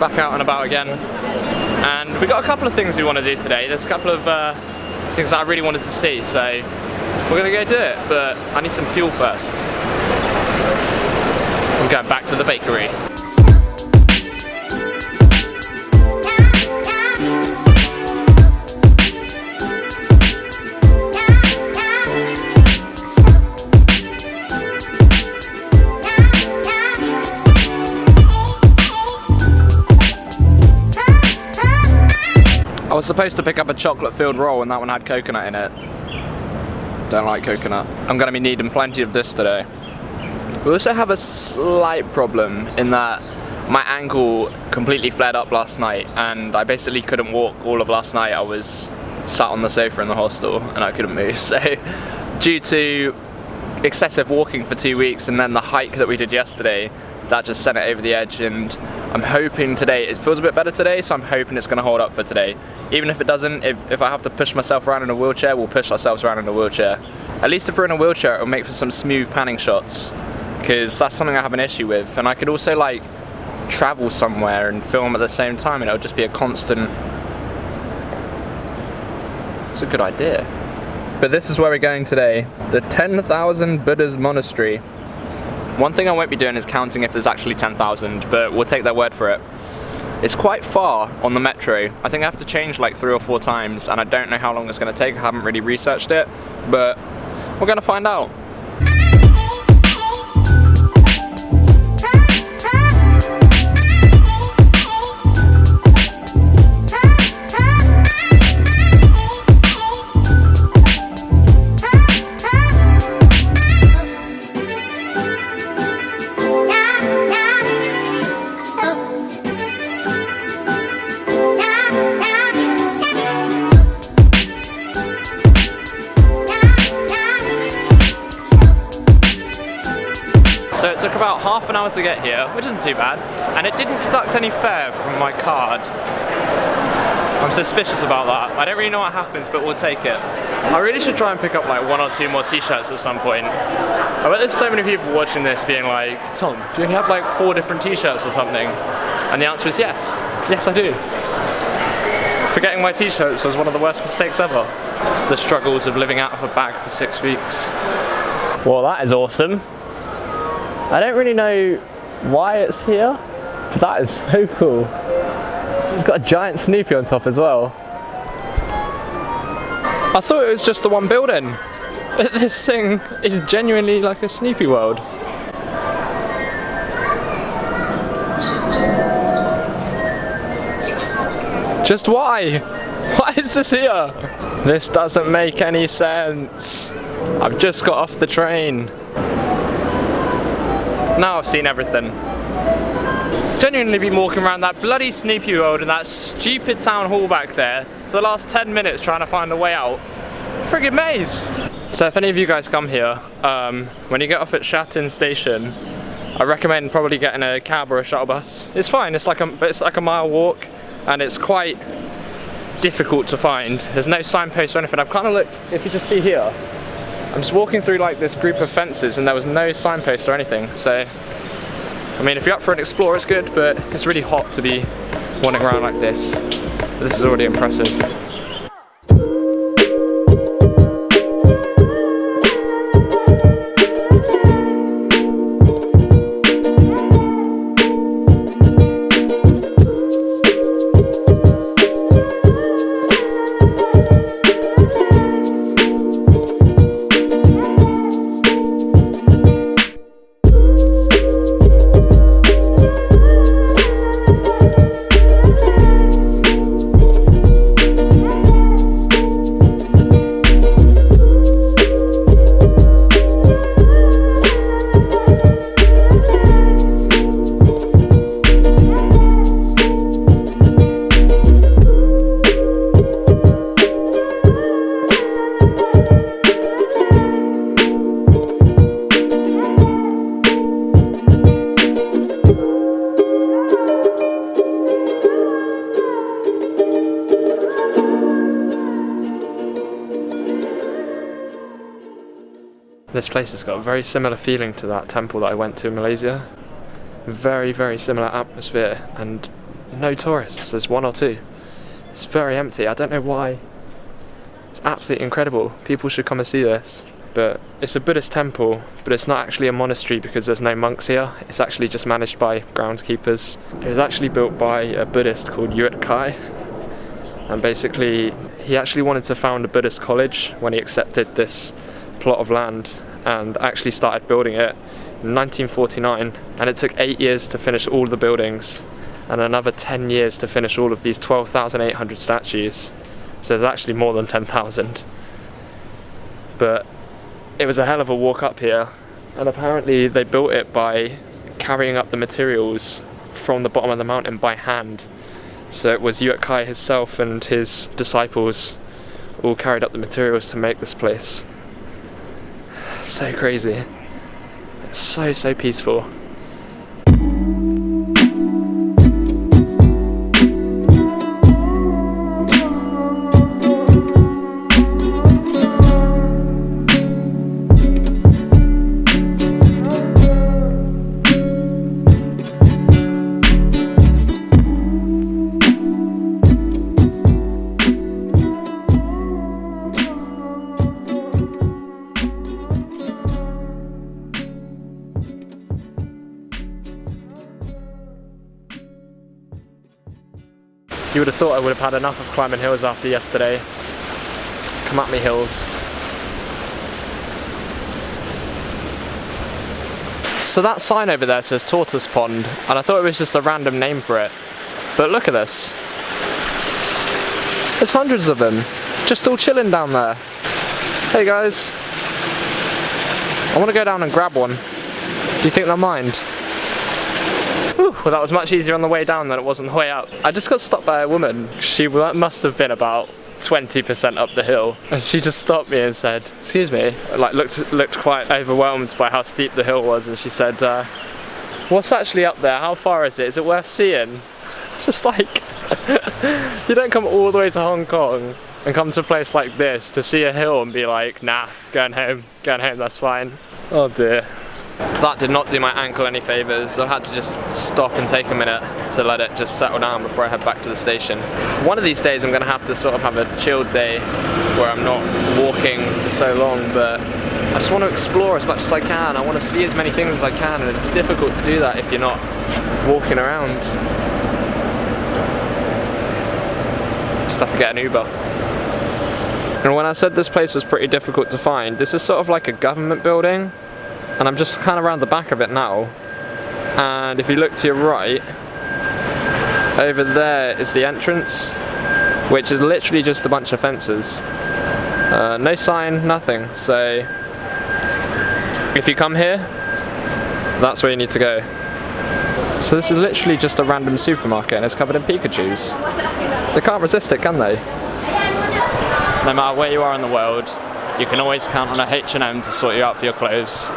back out and about again. And we got a couple of things we want to do today. There's a couple of things that I really wanted to see, so we're gonna go do it, but I need some fuel first. I'm going back to the bakery. I was supposed to pick up a chocolate-filled roll and that one had coconut in it. Don't like coconut. I'm gonna be needing plenty of this today. We also have a slight problem in that my ankle completely flared up last night and I basically couldn't walk all of last night. I was sat on the sofa in the hostel and I couldn't move. So due to excessive walking for 2 weeks and then the hike that we did yesterday, that just sent it over the edge, and I'm hoping today, it feels a bit better today, so I'm hoping it's going to hold up for today. Even if it doesn't, if I have to push myself around in a wheelchair, we'll push ourselves around in a wheelchair. At least if we're in a wheelchair, it'll make for some smooth panning shots, because that's something I have an issue with. And I could also like travel somewhere and film at the same time, and it'll just be a constant... It's a good idea. But this is where we're going today, the 10,000 Buddhas Monastery. One thing I won't be doing is counting if there's actually 10,000, but we'll take their word for it. It's quite far on the metro. I think I have to change like 3 or 4 times, and I don't know how long it's going to take. I haven't really researched it, but we're going to find out. So it took about half an hour to get here, which isn't too bad, and it didn't deduct any fare from my card. I'm suspicious about that. I don't really know what happens, but we'll take it. I really should try and pick up like 1 or 2 more t-shirts at some point. I bet there's so many people watching this being like, Tom, do you only have like 4 different t-shirts or something? And the answer is yes. Yes, I do. Forgetting my t-shirts was one of the worst mistakes ever. It's the struggles of living out of a bag for 6 weeks. Well, that is awesome. I don't really know why it's here, but that is so cool. It's got a giant Snoopy on top as well. I thought it was just the one building. This thing is genuinely like a Snoopy world. Just why? Why is this here? This doesn't make any sense. I've just got off the train. Now I've seen everything. Genuinely been walking around that bloody Snoopy world and that stupid town hall back there for the last 10 minutes trying to find a way out. Friggin' maze! So if any of you guys come here, when you get off at Shatin station, I recommend probably getting a cab or a shuttle bus. It's fine, it's like a mile walk and it's quite difficult to find. There's no signpost or anything. I've kind of looked, if you just see here, I'm just walking through like this group of fences and there was no signpost or anything, so I mean if you're up for an explore it's good, but it's really hot to be wandering around like this. This is already impressive. This place has got a very similar feeling to that temple that I went to in Malaysia. Very, very similar atmosphere and no tourists. There's one or two. It's very empty. I don't know why. It's absolutely incredible. People should come and see this. But it's a Buddhist temple, but it's not actually a monastery because there's no monks here. It's actually just managed by groundskeepers. It was actually built by a Buddhist called Beaufoy, and basically he actually wanted to found a Buddhist college when he accepted this plot of land and actually started building it in 1949, and it took 8 years to finish all the buildings and another 10 years to finish all of these 12,800 statues. So there's actually more than 10,000. But it was a hell of a walk up here, and apparently they built it by carrying up the materials from the bottom of the mountain by hand. So it was Beaufoy himself and his disciples all carried up the materials to make this place. So crazy. It's so peaceful. You would have thought I would have had enough of climbing hills after yesterday. Come at me, hills. So that sign over there says Tortoise Pond, and I thought it was just a random name for it. But look at this. There's hundreds of them, just all chilling down there. Hey guys. I want to go down and grab one. Do you think they'll mind? Whew, well, that was much easier on the way down than it was on the way up. I just got stopped by a woman. She must have been about 20% up the hill, and she just stopped me and said, "Excuse me," like looked quite overwhelmed by how steep the hill was, and she said, "What's actually up there? How far is it? Is it worth seeing?" It's just like, you don't come all the way to Hong Kong and come to a place like this to see a hill and be like, "Nah, going home, that's fine." Oh dear. That did not do my ankle any favours. I had to just stop and take a minute to let it just settle down before I head back to the station. One of these days I'm going to have to sort of have a chilled day where I'm not walking for so long, but I just want to explore as much as I can. I want to see as many things as I can, and it's difficult to do that if you're not walking around. Just have to get an Uber. And when I said this place was pretty difficult to find, this is sort of like a government building. And I'm just kind of around the back of it now, and if you look to your right, over there is the entrance, which is literally just a bunch of fences. No sign, nothing, so if you come here, that's where you need to go. So this is literally just a random supermarket, and it's covered in Pikachus. They can't resist it, can they? No matter where you are in the world, you can always count on a H&M to sort you out for your clothes.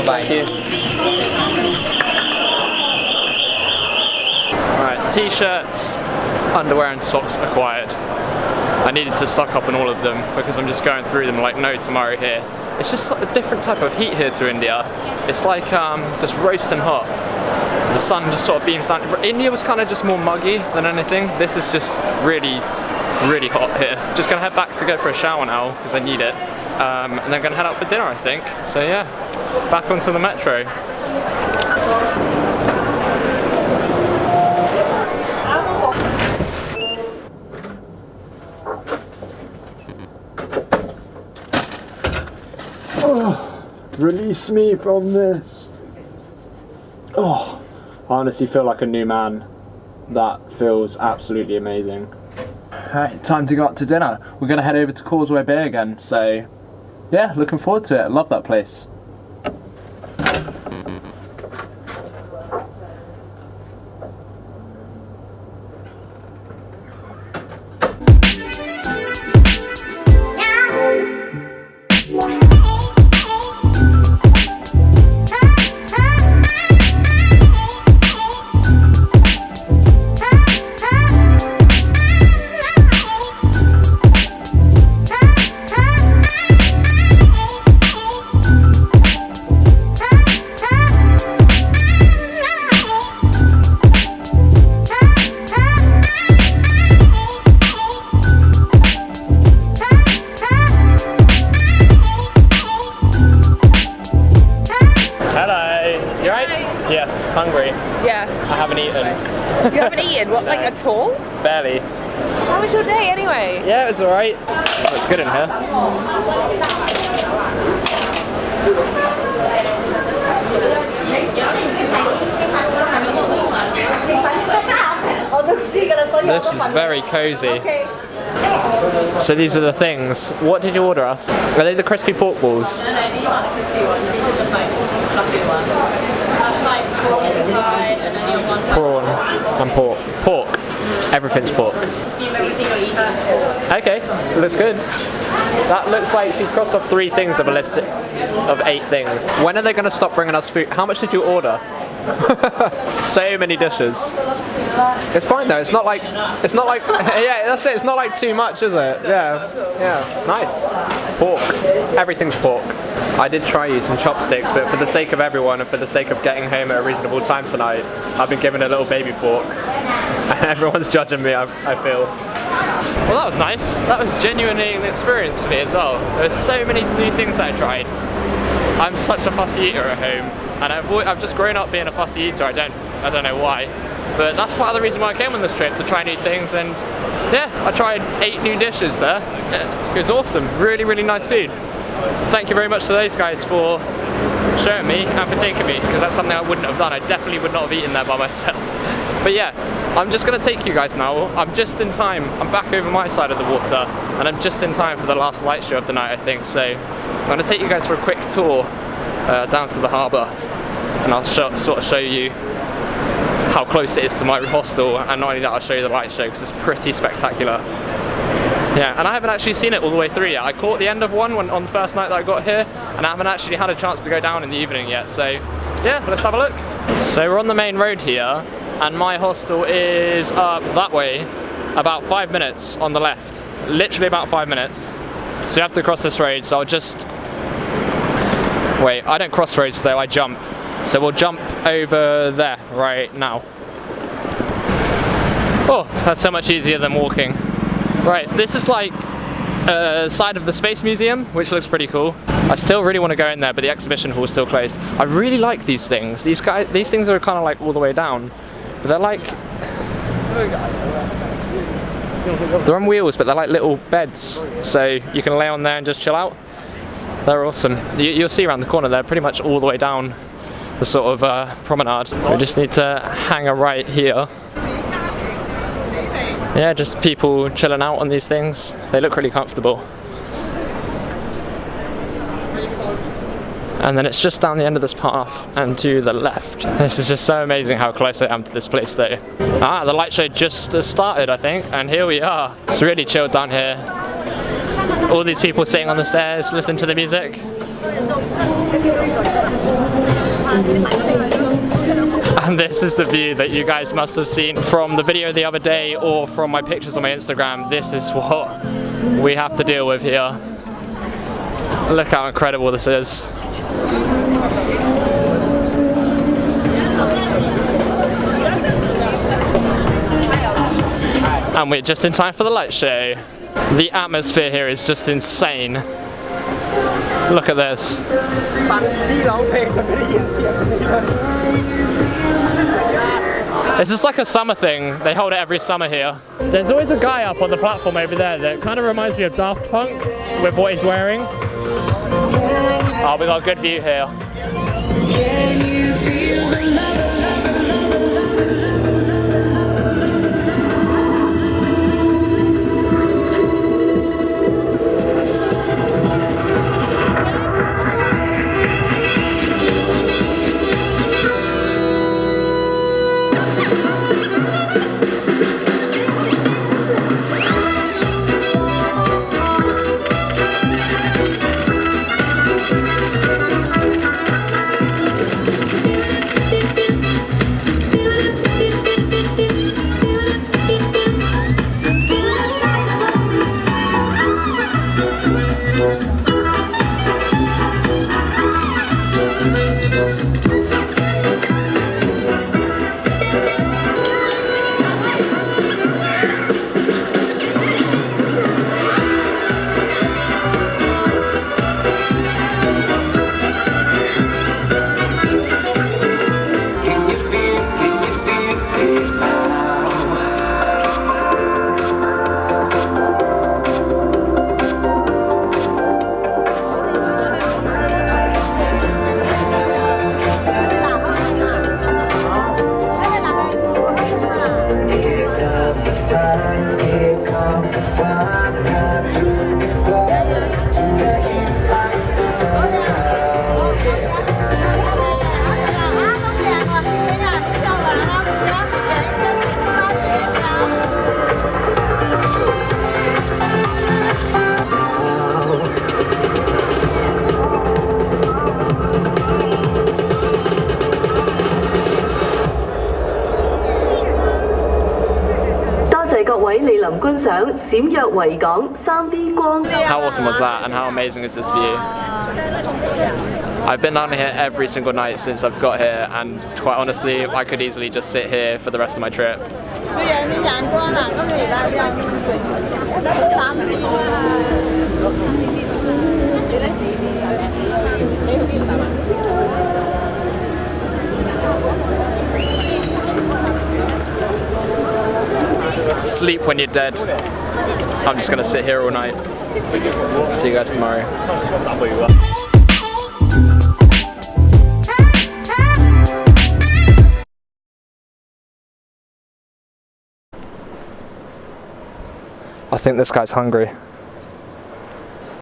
Thank you. Alright, t-shirts, underwear and socks acquired. I needed to stock up on all of them because I'm just going through them like no tomorrow here. It's just a different type of heat here to India. It's like just roasting hot. The sun just sort of beams down. India was kind of just more muggy than anything. This is just really hot here. Just gonna head back to go for a shower now because I need it, and then gonna head out for dinner, I think. So yeah, back onto the metro. Oh, release me from this. Oh, I honestly feel like a new man. That feels absolutely amazing. Alright, time to go out to dinner. We're going to head over to Causeway Bay again, so yeah, looking forward to it. I love that place. did? What, like at all? Barely. How was your day anyway? Yeah, it was alright. Looks good in here. This is very cozy. So these are the things. What did you order us? Are they the crispy pork balls? No, you want the crispy one. You did the fluffy one. That's like prawn inside, and then you want Prawn and pork. Pork. Everything's pork. everything or eat pork. Okay, looks good. That looks like she's crossed off 3 things of a list of 8 things. When are they going to stop bringing us food? How much did you order? So many dishes. It's fine though. It's not like yeah, that's it. It's not like too much, is it? Yeah, it's nice. Pork. Everything's pork. I did try using chopsticks, but for the sake of everyone and for the sake of getting home at a reasonable time tonight, I've been given a little baby fork, and everyone's judging me. I feel. Well, that was nice. That was genuinely an experience for me as well. There were so many new things that I tried. I'm such a fussy eater at home, and I've just grown up being a fussy eater. I don't know why, but that's part of the reason why I came on this trip, to try new things. And yeah, I tried 8 new dishes there. It was awesome. Really, really nice food. Thank you very much to those guys for showing me and for taking me, because that's something I wouldn't have done. I definitely would not have eaten there by myself. But yeah, I'm just going to take you guys now. I'm just in time. I'm back over my side of the water, and I'm just in time for the last light show of the night, I think. So I'm going to take you guys for a quick tour down to the harbour, and I'll sort of show you how close it is to my hostel, and not only that, I'll show you the light show because it's pretty spectacular. Yeah, and I haven't actually seen it all the way through yet. I caught the end of one on the first night that I got here, and I haven't actually had a chance to go down in the evening yet. So yeah, let's have a look. So we're on the main road here, and my hostel is up that way, about 5 minutes on the left. Literally about 5 minutes. So you have to cross this road, so I'll just... Wait, I don't cross roads though, I jump. So we'll jump over there right now. Oh, that's so much easier than walking. Right, this is like a side of the Space Museum, which looks pretty cool. I still really want to go in there, but the exhibition hall is still closed. I really like these things. These things are kind of like all the way down, but they're like... They're on wheels, but they're like little beds, so you can lay on there and just chill out. They're awesome. You'll see around the corner, they're pretty much all the way down the sort of promenade. We just need to hang a right here. Yeah, just people chilling out on these things. They look really comfortable. And then it's just down the end of this path and to the left. This is just so amazing how close I am to this place though. Ah, the light show just started, I think, and here we are. It's really chilled down here. All these people sitting on the stairs, listening to the music. And this is the view that you guys must have seen from the video the other day or from my pictures on my Instagram. This is what we have to deal with here. Look how incredible this is. And we're just in time for the light show. The atmosphere here is just insane. Look at this. This is like a summer thing. They hold it every summer here. There's always a guy up on the platform over there that kind of reminds me of Daft Punk with what he's wearing. Oh, we got a good view here. 觀賞閃躍維港 3D 光。 How awesome was that, and how amazing is this view? I've been down here every single night since I've got here, and quite honestly, I could easily just sit here for the rest of my trip. Sleep when you're dead. I'm just gonna sit here all night. See you guys tomorrow. I think this guy's hungry.